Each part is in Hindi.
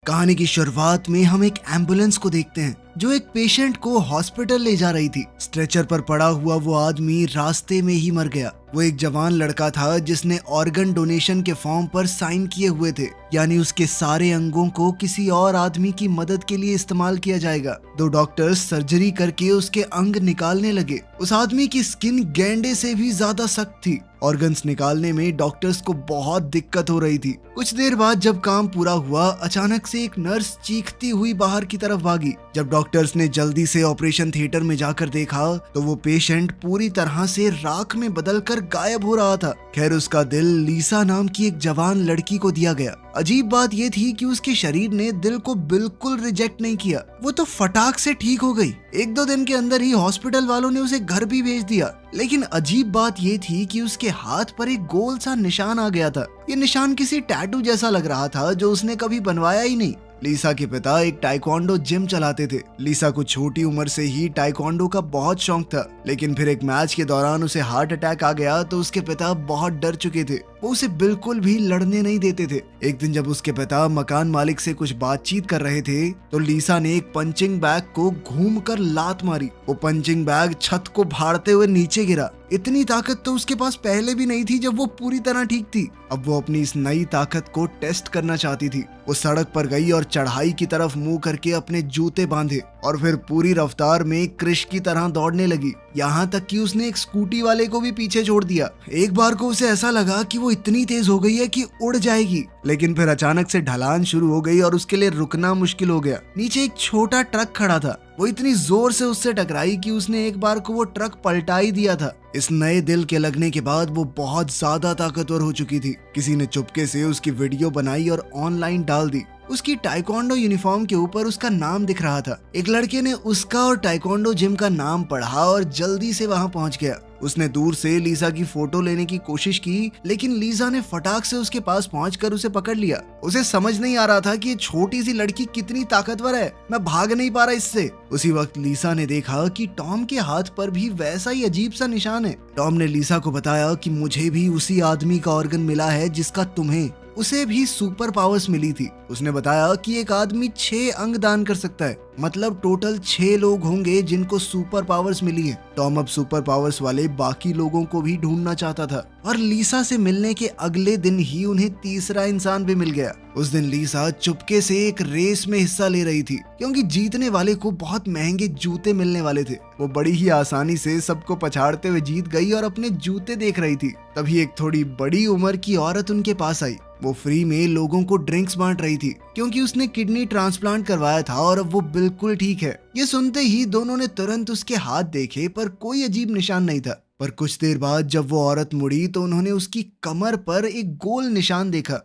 कहानी की शुरुआत में हम एक एम्बुलेंस को देखते हैं जो एक पेशेंट को हॉस्पिटल ले जा रही थी। स्ट्रेचर पर पड़ा हुआ वो आदमी रास्ते में ही मर गया। वो एक जवान लड़का था जिसने ऑर्गन डोनेशन के फॉर्म पर साइन किए हुए थे, यानी उसके सारे अंगों को किसी और आदमी की मदद के लिए इस्तेमाल किया जाएगा। 2 डॉक्टर्स सर्जरी करके उसके अंग निकालने लगे। उस आदमी की स्किन गैंडे से भी ज्यादा सख्त थी। ऑर्गन्स निकालने में डॉक्टर्स को बहुत दिक्कत हो रही थी। कुछ देर बाद जब काम पूरा हुआ, अचानक से एक नर्स चीखती हुई बाहर की तरफ भागी। जब डॉक्टर्स ने जल्दी से ऑपरेशन थिएटर में जाकर देखा तो वो पेशेंट पूरी तरह से राख में बदलकर गायब हो रहा था। खैर, उसका दिल लीसा नाम की एक जवान लड़की को दिया गया। अजीब बात यह थी कि उसके शरीर ने दिल को बिल्कुल रिजेक्ट नहीं किया। वो तो फटाक से ठीक हो गई। 1-2 दिन के अंदर ही हॉस्पिटल वालों ने उसे घर भी भेज दिया। लेकिन अजीब बात यह थी कि उसके हाथ पर एक गोल सा निशान आ गया था। ये निशान किसी टैटू जैसा लग रहा था जो उसने कभी बनवाया ही नहीं। लीसा के पिता एक टाइक्वांडो जिम चलाते थे। लीसा को छोटी उम्र से ही टाइक्वांडो का बहुत शौक था, लेकिन फिर एक मैच के दौरान उसे हार्ट अटैक आ गया तो उसके पिता बहुत डर चुके थे। वो उसे बिल्कुल भी लड़ने नहीं देते थे। एक दिन जब उसके पिता मकान मालिक से कुछ बातचीत कर रहे थे तो लीसा ने एक पंचिंग बैग को घूमकर लात मारी। वो पंचिंग बैग छत को फाड़ते हुए नीचे गिरा। इतनी ताकत तो उसके पास पहले भी नहीं थी जब वो पूरी तरह ठीक थी। अब वो अपनी इस नई ताकत को टेस्ट करना चाहती थी। वो सड़क पर गई और चढ़ाई की तरफ मुंह करके अपने जूते बांधे और फिर पूरी रफ्तार में क्रिश की तरह दौड़ने लगी। यहाँ तक कि उसने एक स्कूटी वाले को भी पीछे छोड़ दिया। एक बार को उसे ऐसा लगा कि वो इतनी तेज हो गई है कि उड़ जाएगी, लेकिन फिर अचानक से ढलान शुरू हो गई और उसके लिए रुकना मुश्किल हो गया। नीचे एक छोटा ट्रक खड़ा था। वो इतनी जोर से उससे टकराई कि उसने एक बार को वो ट्रक पलटा ही दिया था। इस नए दिल के लगने के बाद वो बहुत ज्यादा ताकतवर हो चुकी थी। किसी ने चुपके से उसकी वीडियो बनाई और ऑनलाइन डाल दी। उसकी टाइक्वांडो यूनिफॉर्म के ऊपर उसका नाम दिख रहा था। एक लड़के ने उसका और टाइक्वांडो जिम का नाम पढ़ा और जल्दी से वहां पहुंच गया। उसने दूर से लीसा की फोटो लेने की कोशिश की, लेकिन लीसा ने फटाक से उसके पास पहुंचकर उसे पकड़ लिया। उसे समझ नहीं आ रहा था कि ये छोटी सी लड़की कितनी ताकतवर है। मैं भाग नहीं पा रहा इससे। उसी वक्त लीसा ने देखा कि टॉम के हाथ पर भी वैसा ही अजीब सा निशान है। टॉम ने लीसा को बताया कि मुझे भी उसी आदमी का ऑर्गन मिला है जिसका तुम्हें। उसे भी सुपर पावर्स मिली थी। उसने बताया कि एक आदमी 6 अंग दान कर सकता है, मतलब टोटल 6 लोग होंगे जिनको सुपर पावर्स मिली है। टॉम अब सुपर पावर्स वाले बाकी लोगों को भी ढूंढना चाहता था और लीसा से मिलने के अगले दिन ही उन्हें तीसरा इंसान भी मिल गया। उस दिन लीसा चुपके से एक रेस में हिस्सा ले रही थी, क्योंकि जीतने वाले को बहुत महंगे जूते मिलने वाले थे। वो बड़ी ही आसानी से सबको पछाड़ते हुए जीत गई और अपने जूते देख रही थी। तभी एक थोड़ी बड़ी उम्र की औरत उनके पास आई। वो फ्री में लोगों को ड्रिंक्स बांट रही थी, क्योंकि उसने किडनी ट्रांसप्लांट करवाया था और अब वो बिल्कुल ठीक है। ये सुनते ही दोनों ने तुरंत उसके हाथ देखे, पर कोई अजीब निशान नहीं था। पर कुछ देर बाद जब वो औरत मुड़ी तो उन्होंने उसकी कमर पर एक गोल निशान देखा।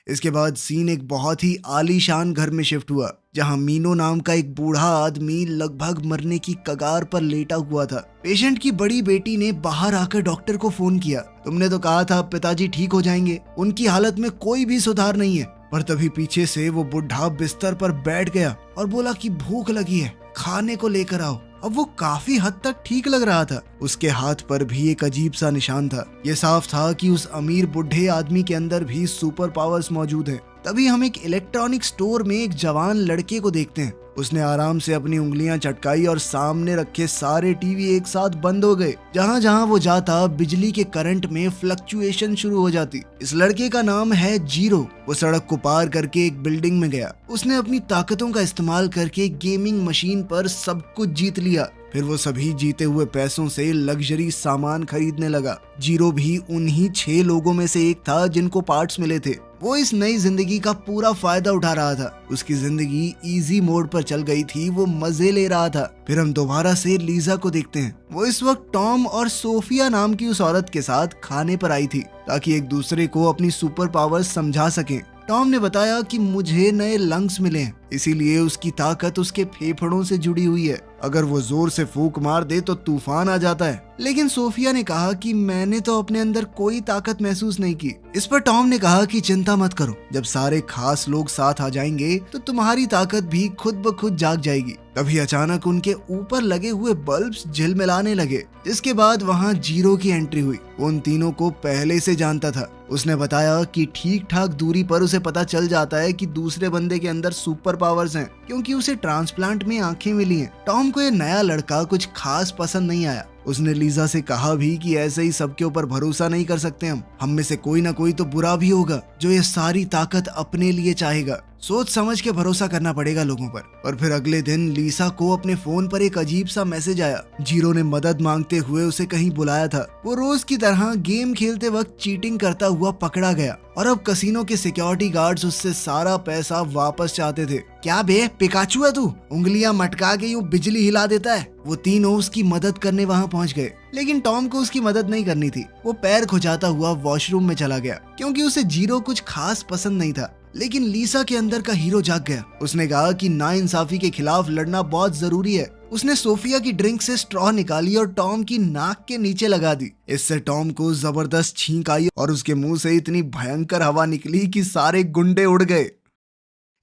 इसके बाद सीन एक बहुत ही आलीशान घर में शिफ्ट हुआ, जहां मीनो नाम का एक बूढ़ा आदमी लगभग मरने की कगार पर लेटा हुआ था। पेशेंट की बड़ी बेटी ने बाहर आकर डॉक्टर को फोन किया। तुमने तो कहा था पिताजी ठीक हो जाएंगे, उनकी हालत में कोई भी सुधार नहीं है। पर तभी पीछे से वो बुढ़ा बिस्तर पर बैठ गया और बोला कि भूख लगी है, खाने को लेकर आओ। अब वो काफी हद तक ठीक लग रहा था। उसके हाथ पर भी एक अजीब सा निशान था। ये साफ था कि उस अमीर बुढ़े आदमी के अंदर भी सुपर पावर्स मौजूद हैं। तभी हम एक इलेक्ट्रॉनिक स्टोर में एक जवान लड़के को देखते हैं। उसने आराम से अपनी उंगलियां चटकाई और सामने रखे सारे टीवी एक साथ बंद हो गए। जहां जहां वो जाता बिजली के करंट में फ्लक्चुएशन शुरू हो जाती। इस लड़के का नाम है जीरो। वो सड़क को पार करके एक बिल्डिंग में गया। उसने अपनी ताकतों का इस्तेमाल करके गेमिंग मशीन पर सब कुछ जीत लिया। फिर वो सभी जीते हुए पैसों से लग्जरी सामान खरीदने लगा। जीरो भी उन्हीं 6 लोगों में से एक था जिनको पार्ट्स मिले थे। वो इस नई जिंदगी का पूरा फायदा उठा रहा था। उसकी जिंदगी इजी मोड पर चल गई थी। वो मजे ले रहा था। फिर हम दोबारा से लीजा को देखते हैं। वो इस वक्त टॉम और सोफिया नाम की उस औरत के साथ खाने पर आई थी, ताकि एक दूसरे को अपनी सुपर पावर्स समझा सकें। टॉम ने बताया कि मुझे नए लंग्स मिले हैं, इसीलिए उसकी ताकत उसके फेफड़ों से जुड़ी हुई है। अगर वो जोर से फूंक मार दे तो तूफान आ जाता है। लेकिन सोफिया ने कहा कि मैंने तो अपने अंदर कोई ताकत महसूस नहीं की। इस पर टॉम ने कहा कि चिंता मत करो, जब सारे खास लोग साथ आ जाएंगे तो तुम्हारी ताकत भी खुद ब खुद जाग जाएगी। तभी अचानक उनके ऊपर लगे हुए बल्ब्स झिलमिलाने लगे, जिसके बाद वहाँ जीरो की एंट्री हुई। वो उन तीनों को पहले से जानता था। उसने बताया कि ठीक ठाक दूरी पर उसे पता चल जाता है कि दूसरे बंदे के अंदर सुपर पावर्स हैं, क्योंकि उसे ट्रांसप्लांट में आंखें मिली हैं। टॉम को ये नया लड़का कुछ खास पसंद नहीं आया। उसने लीजा से कहा भी कि ऐसे ही सबके ऊपर भरोसा नहीं कर सकते हम में से कोई ना कोई तो बुरा भी होगा जो ये सारी ताकत अपने लिए चाहेगा। सोच समझ के भरोसा करना पड़ेगा लोगों पर। और फिर अगले दिन लीसा को अपने फोन पर एक अजीब सा मैसेज आया। जीरो ने मदद मांगते हुए उसे कहीं बुलाया था। वो रोज की तरह गेम खेलते वक्त चीटिंग करता हुआ पकड़ा गया और अब कसिनो के सिक्योरिटी गार्ड्स उससे सारा पैसा वापस चाहते थे। क्या बे, पिकाचू है तू? उंगलियां मटका के यूं बिजली हिला देता है। वो तीनों उसकी मदद करने वहां पहुंच गए, लेकिन टॉम को उसकी मदद नहीं करनी थी। वो पैर खुजाता हुआ वॉशरूम में चला गया, क्योंकि उसे जीरो कुछ खास पसंद नहीं था। लेकिन लीसा के अंदर का हीरो जाग गया। उसने कहा कि नाइंसाफी के खिलाफ लड़ना बहुत जरूरी है। उसने सोफिया की ड्रिंक से स्ट्रॉ निकाली और टॉम की नाक के नीचे लगा दी। इससे टॉम को जबरदस्त छींक आई और उसके मुंह से इतनी भयंकर हवा निकली कि सारे गुंडे उड़ गए।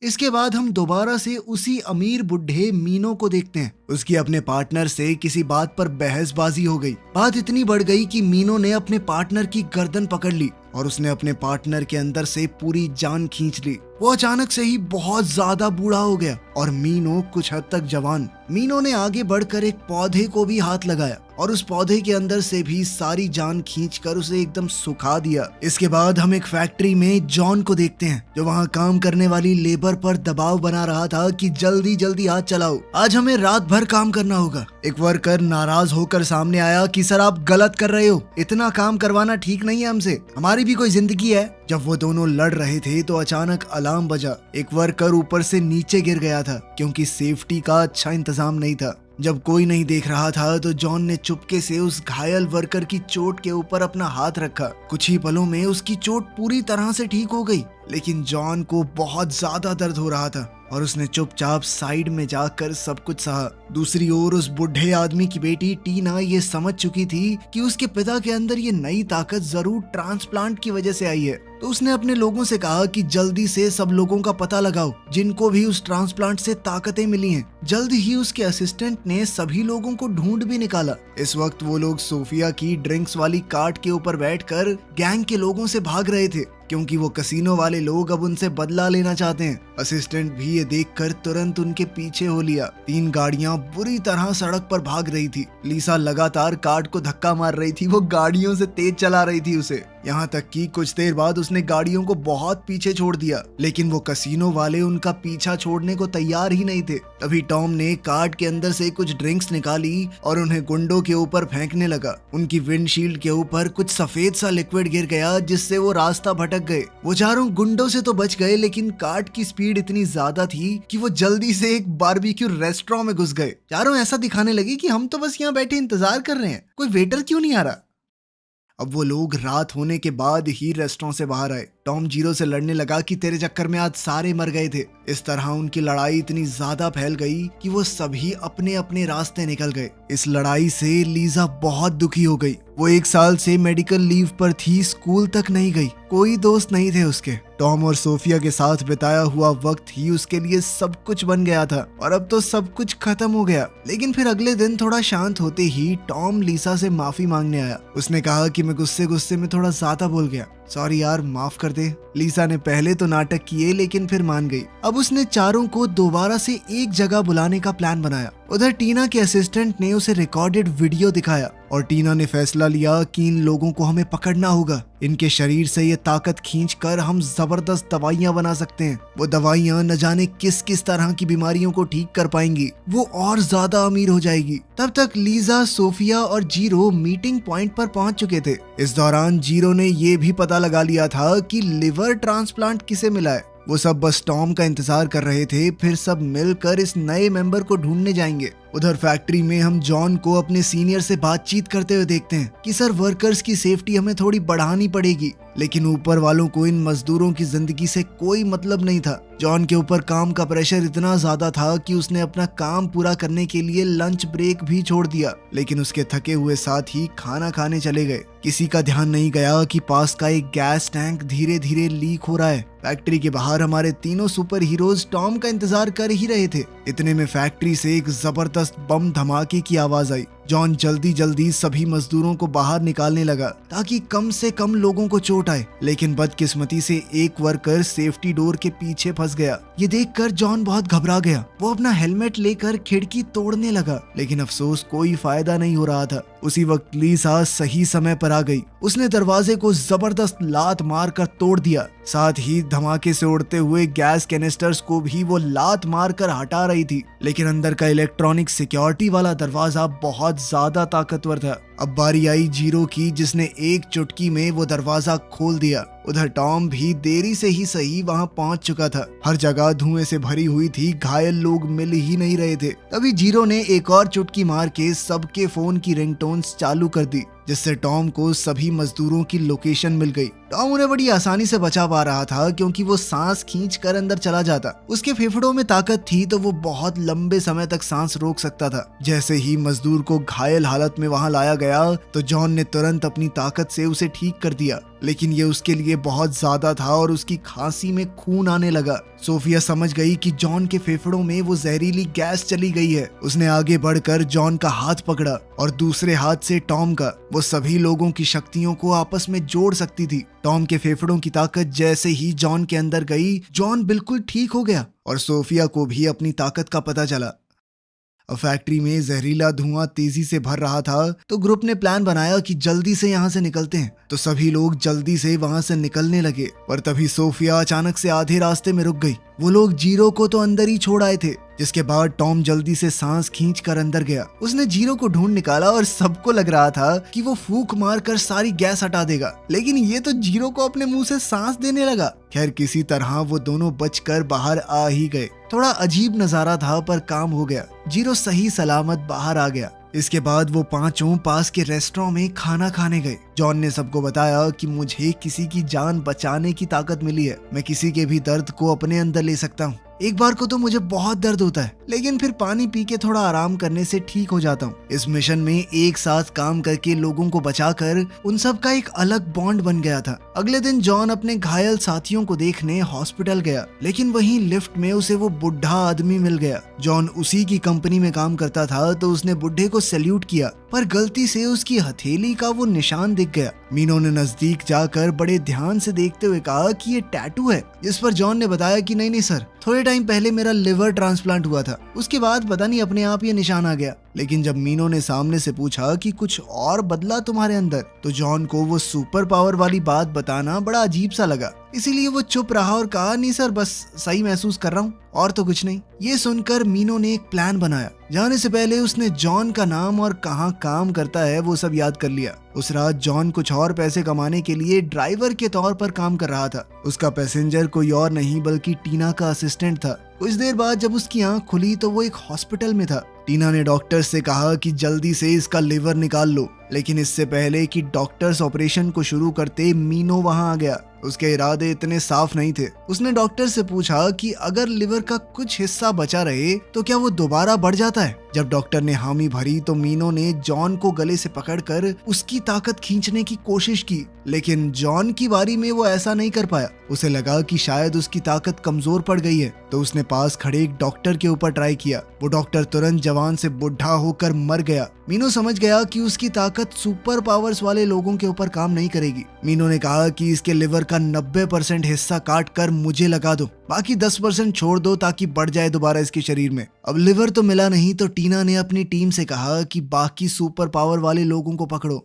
इसके बाद हम दोबारा से उसी अमीर बुढ़े मीनो को देखते हैं। उसकी अपने पार्टनर से किसी बात पर बहसबाजी हो गई। बात इतनी बढ़ गई कि मीनो ने अपने पार्टनर की गर्दन पकड़ ली और उसने अपने पार्टनर के अंदर से पूरी जान खींच ली। वो अचानक से ही बहुत ज्यादा बूढ़ा हो गया और मीनो कुछ हद तक जवान। मीनो ने आगे बढ़कर एक पौधे को भी हाथ लगाया और उस पौधे के अंदर से भी सारी जान खींचकर उसे एकदम सुखा दिया। इसके बाद हम एक फैक्ट्री में जॉन को देखते हैं, जो वहाँ काम करने वाली लेबर पर दबाव बना रहा था कि जल्दी जल्दी हाथ चलाओ, आज हमें रात भर काम करना होगा। एक वर्कर नाराज होकर सामने आया कि सर आप गलत कर रहे हो, इतना काम करवाना ठीक नहीं है हमसे, हमारी भी कोई जिंदगी है। जब वो दोनों लड़ रहे थे तो अचानक अलार्म बजा। एक वर्कर ऊपर से नीचे गिर गया था, क्योंकि सेफ्टी का अच्छा इंतजाम नहीं था। जब कोई नहीं देख रहा था तो जॉन ने चुपके से उस घायल वर्कर की चोट के ऊपर अपना हाथ रखा। कुछ ही पलों में उसकी चोट पूरी तरह से ठीक हो गई, लेकिन जॉन को बहुत ज्यादा दर्द हो रहा था और उसने चुपचाप साइड में जाकर सब कुछ सहा। दूसरी ओर उस बुढ़े आदमी की बेटी टीना ये समझ चुकी थी कि उसके पिता के अंदर ये नई ताकत जरूर ट्रांसप्लांट की वजह से आई है। तो उसने अपने लोगों से कहा कि जल्दी से सब लोगों का पता लगाओ जिनको भी उस ट्रांसप्लांट से ताकतें मिली हैं। जल्द ही उसके असिस्टेंट ने सभी लोगों को ढूंढ भी निकाला। इस वक्त वो लोग सोफिया की ड्रिंक्स वाली कार्ट के ऊपर बैठकर गैंग के लोगों से भाग रहे थे, क्योंकि वो कसिनो वाले लोग अब उनसे बदला लेना चाहते हैं। असिस्टेंट भी ये देखकर तुरंत उनके पीछे हो लिया। 3 गाड़ियां बुरी तरह सड़क पर भाग रही थी। लीसा लगातार कार्ट को धक्का मार रही थी, वो गाड़ियों से तेज चला रही थी उसे, यहाँ तक कि कुछ देर बाद उसने गाड़ियों को बहुत पीछे छोड़ दिया। लेकिन वो कसिनो वाले उनका पीछा छोड़ने को तैयार ही नहीं थे। तभी टॉम ने कार्ट के अंदर से कुछ ड्रिंक्स निकाली और उन्हें गुंडों के ऊपर फेंकने लगा। उनकी विंडशील्ड के ऊपर कुछ सफेद सा लिक्विड गिर गया, जिससे वो रास्ता भटक गए। वो चारों गुंडों से तो बच गए, लेकिन कार्ट की स्पीड इतनी ज्यादा थी कि वो जल्दी से एक बारबेक्यू रेस्टोरेंट में घुस गए। चारों ऐसा दिखाने लगे कि हम तो बस यहाँ बैठे इंतजार कर रहे हैं, कोई वेटर क्यों नहीं आ रहा। अब वो लोग रात होने के बाद ही रेस्टोरेंट से बाहर आए। टॉम जीरो से लड़ने लगा कि तेरे चक्कर में आज सारे मर गए थे। इस तरह उनकी लड़ाई इतनी ज्यादा फैल गई कि वो सभी अपने अपने रास्ते निकल गए। इस लड़ाई से लीजा बहुत दुखी हो गई। वो 1 साल से मेडिकल लीव पर थी, स्कूल तक नहीं गई, कोई दोस्त नहीं थे उसके। टॉम और सोफिया के साथ बिताया हुआ वक्त ही उसके लिए सब कुछ बन गया था और अब तो सब कुछ खत्म हो गया। लेकिन फिर अगले दिन थोड़ा शांत होते ही टॉम लीसा से माफी मांगने आया। उसने कहा कि मैं गुस्से में थोड़ा ज्यादा बोल गया, सॉरी यार माफ कर दे। लीसा ने पहले तो नाटक किए, लेकिन फिर मान गई। अब उसने चारों को दोबारा से एक जगह बुलाने का प्लान बनाया। उधर टीना के असिस्टेंट ने उसे रिकॉर्डेड वीडियो दिखाया और टीना ने फैसला लिया कि इन लोगों को हमें पकड़ना होगा। इनके शरीर से ये ताकत खींचकर हम जबरदस्त दवाइयां बना सकते हैं। वो दवाइयां न जाने किस किस तरह की बीमारियों को ठीक कर पाएंगी। वो और ज्यादा अमीर हो जाएगी। तब तक लीजा, सोफिया और जीरो मीटिंग पॉइंट पर पहुंच चुके थे। इस दौरान जीरो ने ये भी पता लगा लिया था कि लिवर ट्रांसप्लांट किसे मिला है। वो सब बस टॉम का इंतजार कर रहे थे, फिर सब मिलकर इस नए मेंबर को ढूंढने जाएंगे। उधर फैक्ट्री में हम जॉन को अपने सीनियर से बातचीत करते हुए देखते हैं कि सर वर्कर्स की सेफ्टी हमें थोड़ी बढ़ानी पड़ेगी। लेकिन ऊपर वालों को इन मजदूरों की जिंदगी से कोई मतलब नहीं था। जॉन के ऊपर काम का प्रेशर इतना ज्यादा था कि उसने अपना काम पूरा करने के लिए लंच ब्रेक भी छोड़ दिया। लेकिन उसके थके हुए साथ ही खाना खाने चले गए। किसी का ध्यान नहीं गया कि पास का एक गैस टैंक धीरे धीरे लीक हो रहा है। फैक्ट्री के बाहर हमारे तीनों सुपर हीरोज टॉम का इंतजार कर ही रहे थे। इतने में फैक्ट्री से एक जबरदस्त बम धमाके की आवाज आई, जॉन जल्दी जल्दी सभी मजदूरों को बाहर निकालने लगा ताकि कम से कम लोगों को चोट आए, लेकिन बदकिस्मती से एक वर्कर सेफ्टी डोर के पीछे फंस गया। ये देखकर जॉन बहुत घबरा गया। वो अपना हेलमेट लेकर खिड़की तोड़ने लगा, लेकिन अफसोस कोई फायदा नहीं हो रहा था। उसी वक्त लीसा सही समय पर आ गई। उसने दरवाजे को जबरदस्त लात मारकर तोड़ दिया। साथ ही धमाके से उड़ते हुए गैस कैनिस्टर्स को भी वो लात मारकर हटा रही थी, लेकिन अंदर का इलेक्ट्रॉनिक सिक्योरिटी वाला दरवाजा बहुत ज्यादा ताकतवर था। अब बारी आई जीरो की, जिसने एक चुटकी में वो दरवाजा खोल दिया। उधर टॉम भी देरी से ही सही वहां पहुंच चुका था। हर जगह धुएं से भरी हुई थी, घायल लोग मिल ही नहीं रहे थे। तभी जीरो ने एक और चुटकी मार के सबके फोन की रिंगटोन्स चालू कर दी, जिससे टॉम को सभी मजदूरों की लोकेशन मिल गई। टॉम उन्हें बड़ी आसानी से बचा पा रहा था, क्योंकि वो सांस खींच कर अंदर चला जाता। उसके फेफड़ों में ताकत थी तो वो बहुत लंबे समय तक सांस रोक सकता था। जैसे ही मजदूर को घायल हालत में वहां लाया गया तो जॉन ने तुरंत अपनी ताकत से उसे ठीक कर दिया, लेकिन ये उसके लिए बहुत ज्यादा था और उसकी खांसी में खून आने लगा। सोफिया समझ गई कि जॉन के फेफड़ों में वो जहरीली गैस चली गई है। उसने आगे बढ़कर जॉन का हाथ पकड़ा और दूसरे हाथ से टॉम का। वो सभी लोगों की शक्तियों को आपस में जोड़ सकती थी। टॉम के फेफड़ों की ताकत जैसे ही जॉन के अंदर गई, जॉन बिल्कुल ठीक हो गया और सोफिया को भी अपनी ताकत का पता चला। फैक्ट्री में जहरीला धुआं तेजी से भर रहा था, तो ग्रुप ने प्लान बनाया कि जल्दी से यहाँ से निकलते हैं। तो सभी लोग जल्दी से वहाँ से निकलने लगे, पर तभी सोफिया अचानक से आधे रास्ते में रुक गई। वो लोग जीरो को तो अंदर ही छोड़ आए थे, जिसके बाद टॉम जल्दी से सांस खींच कर अंदर गया। उसने जीरो को ढूंढ निकाला और सबको लग रहा था कि वो फूंक मारकर सारी गैस हटा देगा, लेकिन ये तो जीरो को अपने मुंह से सांस देने लगा। खैर, किसी तरह वो दोनों बचकर बाहर आ ही गए। थोड़ा अजीब नजारा था, पर काम हो गया। जीरो सही सलामत बाहर आ गया। इसके बाद वो पांचों पास के रेस्टोरेंट में खाना खाने गए। जॉन ने सबको बताया कि मुझे किसी की जान बचाने की ताकत मिली है। मैं किसी के भी दर्द को अपने अंदर ले सकता हूँ। एक बार को तो मुझे बहुत दर्द होता है, लेकिन फिर पानी पी के थोड़ा आराम करने से ठीक हो जाता हूँ। इस मिशन में एक साथ काम करके लोगों को बचाकर उन सब का एक अलग बॉन्ड बन गया था। अगले दिन जॉन अपने घायल साथियों को देखने हॉस्पिटल गया, लेकिन वहीं लिफ्ट में उसे वो बुढ़ा आदमी मिल गया। जॉन उसी की कंपनी में काम करता था, तो उसने बुढ़े को सैल्यूट किया, पर गलती से उसकी हथेली का वो निशान दिख गया। मीनो ने नजदीक जाकर बड़े ध्यान से देखते हुए कहा कि ये टैटू है, जिस पर जॉन ने बताया कि नहीं सर, थोड़े टाइम पहले मेरा लिवर ट्रांसप्लांट हुआ था, उसके बाद पता नहीं अपने आप ये निशान आ गया। लेकिन जब मीनो ने सामने से पूछा कि कुछ और बदला तुम्हारे अंदर, तो जॉन को वो सुपर पावर वाली बात बताना बड़ा अजीब सा लगा। इसीलिए वो चुप रहा और कहा, नहीं सर, बस सही महसूस कर रहा हूँ और तो कुछ नहीं। ये सुनकर मीनो ने एक प्लान बनाया। जाने से पहले उसने जॉन का नाम और कहाँ काम करता है वो सब याद कर लिया। उस रात जॉन कुछ और पैसे कमाने के लिए ड्राइवर के तौर पर काम कर रहा था। उसका पैसेंजर कोई और नहीं बल्कि टीना का असिस्टेंट था। कुछ देर बाद जब उसकी आंख खुली तो वो एक हॉस्पिटल में था। टीना ने डॉक्टर से कहा कि जल्दी से इसका लिवर निकाल लो, लेकिन इससे पहले कि डॉक्टर्स ऑपरेशन को शुरू करते, मीनो वहां आ गया। उसके इरादे इतने साफ नहीं थे। उसने डॉक्टर से पूछा कि अगर लिवर का कुछ हिस्सा बचा रहे तो क्या वो दोबारा बढ़ जाता है। जब डॉक्टर ने हामी भरी तो मीनो ने जॉन को गले से पकड़कर उसकी ताकत खींचने की कोशिश की, लेकिन जॉन की बारी में वो ऐसा नहीं कर पाया। उसे लगा कि शायद उसकी ताकत कमजोर पड़ गई है, तो उसने पास खड़े एक डॉक्टर के ऊपर ट्राई किया। वो डॉक्टर तुरंत जवान से बुढ़ा होकर मर गया। मीनो समझ गया कि उसकी ताकत सुपर पावर्स वाले लोगों के ऊपर काम नहीं करेगी। मीनो ने कहा कि इसके लिवर का 90% हिस्सा काट कर मुझे लगा दो, बाकी 10% छोड़ दो ताकि बढ़ जाए दोबारा इसके शरीर में। अब लिवर तो मिला नहीं, तो टीना ने अपनी टीम से कहा कि बाकी सुपर पावर वाले लोगों को पकड़ो।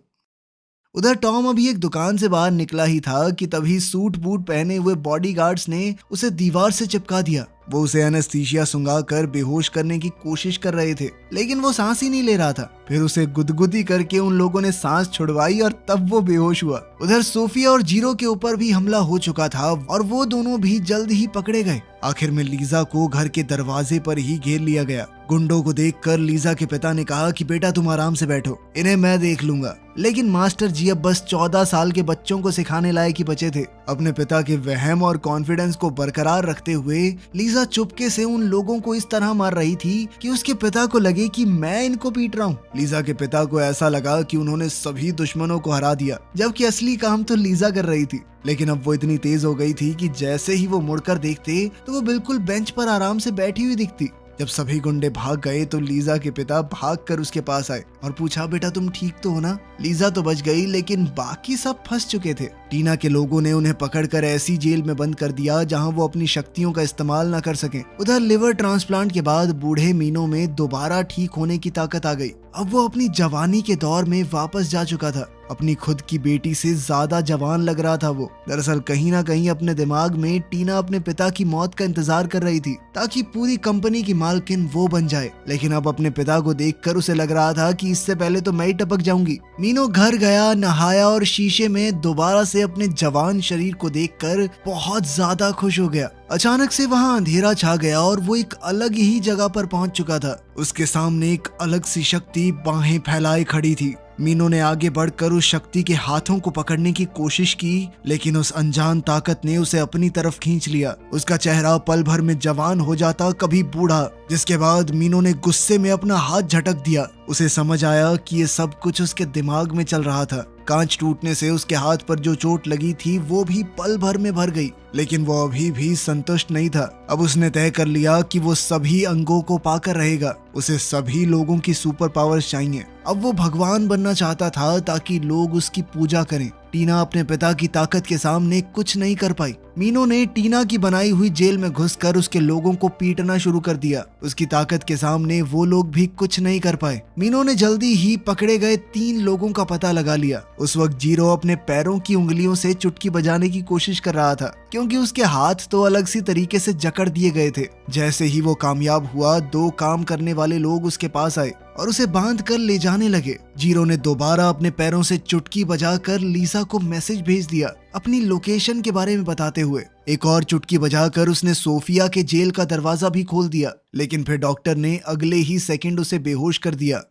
उधर टॉम अभी एक दुकान से बाहर निकला ही था कि तभी सूट बूट पहने हुए बॉडीगार्ड्स ने उसे दीवार से चिपका दिया। वो उसे एनेस्थीसिया सुंघाकर बेहोश करने की कोशिश कर रहे थे, लेकिन वो सांस ही नहीं ले रहा था। फिर उसे गुदगुदी करके उन लोगों ने सांस छुड़वाई और तब वो बेहोश हुआ। उधर सोफिया और जीरो के ऊपर भी हमला हो चुका था और वो दोनों भी जल्द ही पकड़े गए। आखिर में लीजा को घर के दरवाजे पर ही घेर लिया गया। गुंडों को देखकर लीजा के पिता ने कहा कि बेटा तुम आराम से बैठो, इन्हें मैं देख लूंगा। लेकिन मास्टर जी अब बस 14 साल के बच्चों को सिखाने लायक ही बचे थे। अपने पिता के वहम और कॉन्फिडेंस को बरकरार रखते हुए लीजा चुपके से उन लोगों को इस तरह मार रही थी कि उसके पिता को लगे कि मैं इनको पीट रहा हूँ। लीजा के पिता को ऐसा लगा कि उन्होंने सभी दुश्मनों को हरा दिया, जबकि असली काम तो लीजा कर रही थी। लेकिन अब वो इतनी तेज हो गई थी कि जैसे ही वो मुड़कर देखते तो वो बिल्कुल बेंच पर आराम से बैठी हुई दिखती। जब सभी गुंडे भाग गए तो लीजा के पिता भागकर उसके पास आए और पूछा, बेटा तुम ठीक तो हो ना? लीजा तो बच गई लेकिन बाकी सब फंस चुके थे। टीना के लोगों ने उन्हें पकड़कर ऐसी जेल में बंद कर दिया जहां वो अपनी शक्तियों का इस्तेमाल न कर सकें। उधर लिवर ट्रांसप्लांट के बाद बूढ़े मीनो में दोबारा ठीक होने की ताकत आ गई। अब वो अपनी जवानी के दौर में वापस जा चुका था। अपनी खुद की बेटी से ज्यादा जवान लग रहा था वो। दरअसल कहीं ना कहीं अपने दिमाग में टीना अपने पिता की मौत का इंतजार कर रही थी ताकि पूरी कंपनी की मालकिन वो बन जाए। लेकिन अब अपने पिता को देखकर उसे लग रहा था कि इससे पहले तो मैं ही टपक जाऊंगी। मीनो घर गया, नहाया और शीशे में दोबारा से अपने जवान शरीर को देखकर बहुत ज्यादा खुश हो गया। अचानक से वहाँ अंधेरा छा गया और वो एक अलग ही जगह पर पहुंच चुका था। उसके सामने एक अलग सी शक्ति बाहें फैलाए खड़ी थी। मीनो ने आगे बढ़कर उस शक्ति के हाथों को पकड़ने की कोशिश की, लेकिन उस अनजान ताकत ने उसे अपनी तरफ खींच लिया। उसका चेहरा पल भर में जवान हो जाता, कभी बूढ़ा, जिसके बाद मीनो ने गुस्से में अपना हाथ झटक दिया। उसे समझ आया कि ये सब कुछ उसके दिमाग में चल रहा था। कांच टूटने से उसके हाथ पर जो चोट लगी थी वो भी पल भर में भर गई, लेकिन वो अभी भी संतुष्ट नहीं था। अब उसने तय कर लिया कि वो सभी अंगों को पाकर रहेगा। उसे सभी लोगों की सुपर पावर्स चाहिए। अब वो भगवान बनना चाहता था ताकि लोग उसकी पूजा करें। टीना अपने पिता की ताकत के सामने कुछ नहीं कर पाई। मीनो ने टीना की बनाई हुई जेल में घुसकर उसके लोगों को पीटना शुरू कर दिया। उसकी ताकत के सामने वो लोग भी कुछ नहीं कर पाए। मीनो ने जल्दी ही पकड़े गए 3 लोगों का पता लगा लिया। उस वक्त जीरो अपने पैरों की उंगलियों से चुटकी बजाने की कोशिश कर रहा था, क्योंकि उसके हाथ तो अलग सी तरीके से जकड़ दिए गए थे। जैसे ही वो कामयाब हुआ, 2 काम करने वाले लोग उसके पास आए और उसे बांध कर ले जाने लगे। जीरो ने दोबारा अपने पैरों से चुटकी बजाकर लीसा को मैसेज भेज दिया, अपनी लोकेशन के बारे में बताते हुए। एक और चुटकी बजाकर उसने सोफिया के जेल का दरवाजा भी खोल दिया, लेकिन फिर डॉक्टर ने अगले ही सेकंड उसे बेहोश कर दिया।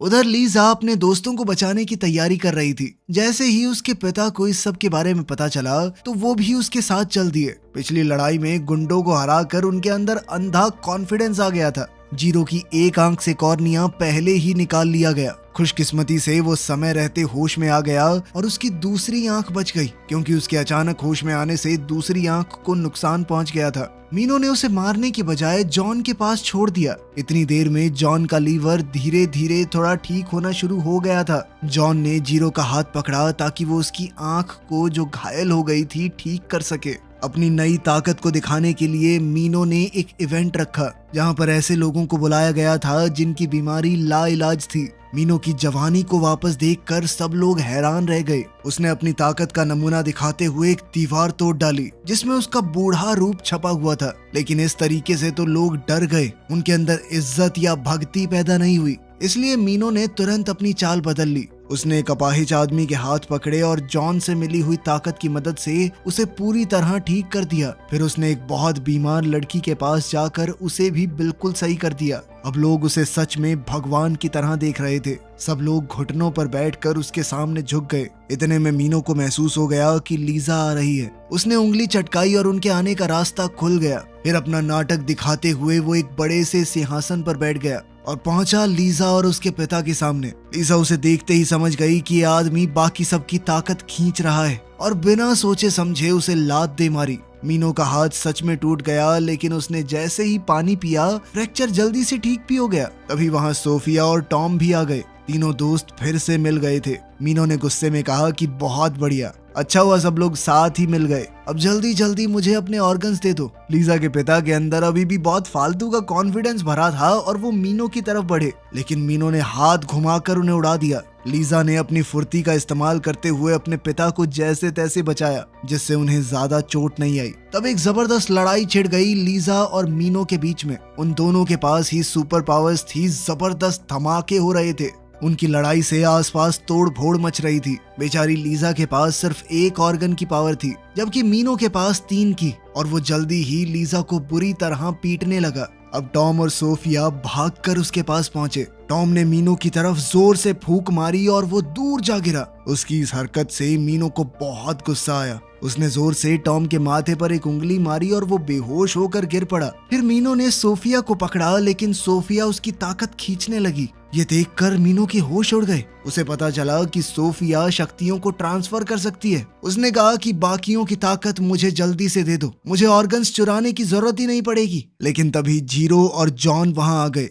उधर लीजा अपने दोस्तों को बचाने की तैयारी कर रही थी। जैसे ही उसके पिता को इस सब के बारे में पता चला तो वो भी उसके साथ चल दिए। पिछली लड़ाई में गुंडों को हराकर उनके अंदर अंधा कॉन्फिडेंस आ गया था। जीरो की एक आंख से कॉर्निया पहले ही निकाल लिया गया। खुशकिस्मती से वो समय रहते होश में आ गया और उसकी दूसरी आंख बच गई, क्योंकि उसके अचानक होश में आने से दूसरी आंख को नुकसान पहुंच गया था। मीनो ने उसे मारने की बजाय जॉन के पास छोड़ दिया। इतनी देर में जॉन का लीवर धीरे धीरे थोड़ा ठीक होना शुरू हो गया था। जॉन ने जीरो का हाथ पकड़ा ताकि वो उसकी आंख को जो घायल हो गई थी ठीक कर सके। अपनी नई ताकत को दिखाने के लिए मीनो ने एक इवेंट रखा, जहां पर ऐसे लोगों को बुलाया गया था जिनकी बीमारी लाइलाज थी। मीनो की जवानी को वापस देखकर सब लोग हैरान रह गए। उसने अपनी ताकत का नमूना दिखाते हुए एक दीवार तोड़ डाली जिसमें उसका बूढ़ा रूप छपा हुआ था, लेकिन इस तरीके से तो लोग डर गए। उनके अंदर इज्जत या भक्ति पैदा नहीं हुई, इसलिए मीनो ने तुरंत अपनी चाल बदल ली। उसने एक अपाहिज आदमी के हाथ पकड़े और जॉन से मिली हुई ताकत की मदद से उसे पूरी तरह ठीक कर दिया। फिर उसने एक बहुत बीमार लड़की के पास जाकर उसे भी बिल्कुल सही कर दिया। अब लोग उसे सच में भगवान की तरह देख रहे थे। सब लोग घुटनों पर बैठकर उसके सामने झुक गए। इतने में मीनो को महसूस हो गया कि लीजा आ रही है। उसने उंगली चटकाई और उनके आने का रास्ता खुल गया। फिर अपना नाटक दिखाते हुए वो एक बड़े से सिंहासन पर बैठ गया और पहुंचा लीजा और उसके पिता के सामने। लीजा उसे देखते ही समझ गई कि ये आदमी बाकी सबकी ताकत खींच रहा है और बिना सोचे समझे उसे लात दे मारी। मीनो का हाथ सच में टूट गया, लेकिन उसने जैसे ही पानी पिया फ्रैक्चर जल्दी से ठीक भी हो गया। तभी वहाँ सोफिया और टॉम भी आ गए। तीनों दोस्त फिर से मिल गए थे। मीनो ने गुस्से में कहा कि बहुत बढ़िया, अच्छा हुआ सब लोग साथ ही मिल गए। अब जल्दी जल्दी मुझे अपने ऑर्गन्स दे दो। लीजा के पिता के अंदर अभी भी बहुत फालतू का कॉन्फिडेंस भरा था और वो मीनो की तरफ बढ़े, लेकिन मीनो ने हाथ घुमाकर उन्हें उड़ा दिया। लीजा ने अपनी फुर्ती का इस्तेमाल करते हुए अपने पिता को जैसे तैसे बचाया, जिससे उन्हें ज्यादा चोट नहीं आई। तब एक जबरदस्त लड़ाई छिड़ गई लीजा और मीनो के बीच में। उन दोनों के पास ही सुपर पावर्स थी, जबरदस्त धमाके हो रहे थे। उनकी लड़ाई से आसपास तोड़ फोड़ मच रही थी। बेचारी लीजा के पास सिर्फ एक ऑर्गन की पावर थी, जबकि मीनो के पास 3 की, और वो जल्दी ही लीजा को बुरी तरह पीटने लगा। अब टॉम और सोफिया भागकर उसके पास पहुंचे। टॉम ने मीनो की तरफ जोर से फूंक मारी और वो दूर जा गिरा। उसकी इस हरकत से मीनो को बहुत गुस्सा आया। उसने जोर से टॉम के माथे पर एक उंगली मारी और वो बेहोश होकर गिर पड़ा। फिर मीनो ने सोफिया को पकड़ा, लेकिन सोफिया उसकी ताकत खींचने लगी। ये देखकर मीनो के होश उड़ गए। उसे पता चला कि सोफिया शक्तियों को ट्रांसफर कर सकती है। उसने कहा कि बाकियों की ताकत मुझे जल्दी से दे दो, मुझे ऑर्गन्स चुराने की जरूरत ही नहीं पड़ेगी। लेकिन तभी जीरो और जॉन वहां आ गए।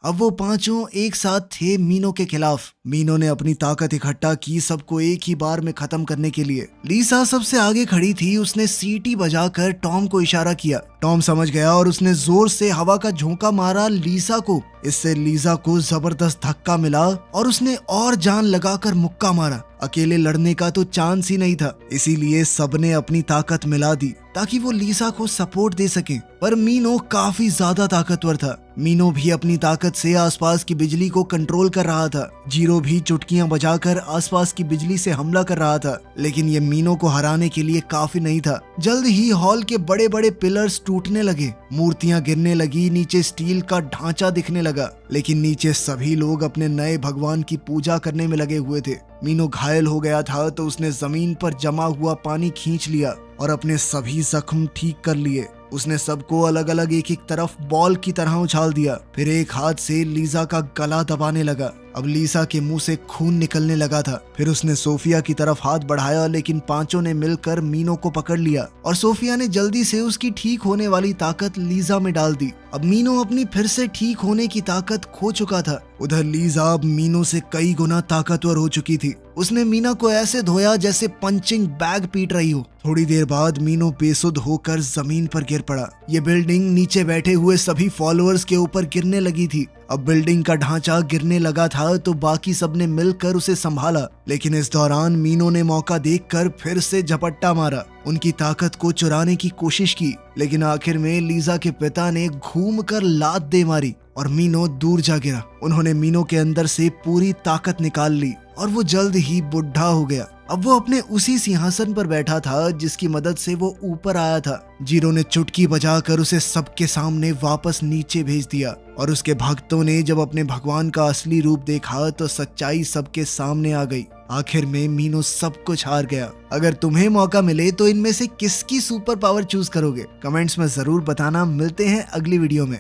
अब वो पांचों एक साथ थे मीनो के खिलाफ। मीनो ने अपनी ताकत इकट्ठा की सबको एक ही बार में खत्म करने के लिए। लीसा सबसे आगे खड़ी थी। उसने सीटी बजाकर टॉम को इशारा किया। टॉम समझ गया और उसने जोर से हवा का झोंका मारा लीसा को। इससे लीसा को जबरदस्त धक्का मिला और उसने और जान लगाकर मुक्का मारा। अकेले लड़ने का तो चांस ही नहीं था, इसीलिए सबने अपनी ताकत मिला दी ताकि वो लीसा को सपोर्ट दे सके। पर मीनो काफी ज्यादा ताकतवर था। मीनो भी अपनी ताकत से आसपास की बिजली को कंट्रोल कर रहा था। जीरो भी चुटकियां बजाकर आसपास की बिजली से हमला कर रहा था। लेकिन ये मीनो को हराने के लिए काफी नहीं था। जल्द ही हॉल के बड़े बड़े पिलर्स टूटने लगे, मूर्तियां गिरने लगी, नीचे स्टील का ढांचा दिखने लगा। लेकिन नीचे सभी लोग अपने नए भगवान की पूजा करने में लगे हुए थे। मीनो घायल हो गया था तो उसने जमीन पर जमा हुआ पानी खींच लिया और अपने सभी जख्म ठीक कर लिए। उसने सबको अलग अलग एक एक तरफ बॉल की तरह उछाल दिया। फिर एक हाथ से लीसा का गला दबाने लगा। अब लीसा के मुंह से खून निकलने लगा था। फिर उसने सोफिया की तरफ हाथ बढ़ाया, लेकिन पांचों ने मिलकर मीनो को पकड़ लिया और सोफिया ने जल्दी से उसकी ठीक होने वाली ताकत लीसा में डाल दी। अब मीनो अपनी फिर से ठीक होने की ताकत खो चुका था। उधर लीसा अब मीनो से कई गुना ताकतवर हो चुकी थी। उसने मीना को ऐसे धोया जैसे पंचिंग बैग पीट रही हो। थोड़ी देर बाद मीनो बेसुध होकर जमीन पर गिर पड़ा। ये बिल्डिंग नीचे बैठे हुए सभी फॉलोअर्स के ऊपर गिरने लगी थी। अब बिल्डिंग का ढांचा गिरने लगा था तो बाकी सबने मिलकर उसे संभाला। लेकिन इस दौरान मीनो ने मौका देखकर फिर से झपट्टा मारा, उनकी ताकत को चुराने की कोशिश की। लेकिन आखिर में लीसा के पिता ने घूमकर लात दे मारी और मीनो दूर जा गिरा। उन्होंने मीनो के अंदर से पूरी ताकत निकाल ली और वो जल्द ही बुढ़ा हो गया। अब वो अपने उसी सिंहासन पर बैठा था जिसकी मदद से वो ऊपर आया था। जीरो ने चुटकी बजाकर उसे सबके सामने वापस नीचे भेज दिया और उसके भक्तों ने जब अपने भगवान का असली रूप देखा तो सच्चाई सबके सामने आ गई। आखिर में मीनो सब कुछ हार गया। अगर तुम्हें मौका मिले तो इनमें से किसकी सुपर पावर चूज करोगे? कमेंट्स में जरूर बताना। मिलते हैं अगली वीडियो में।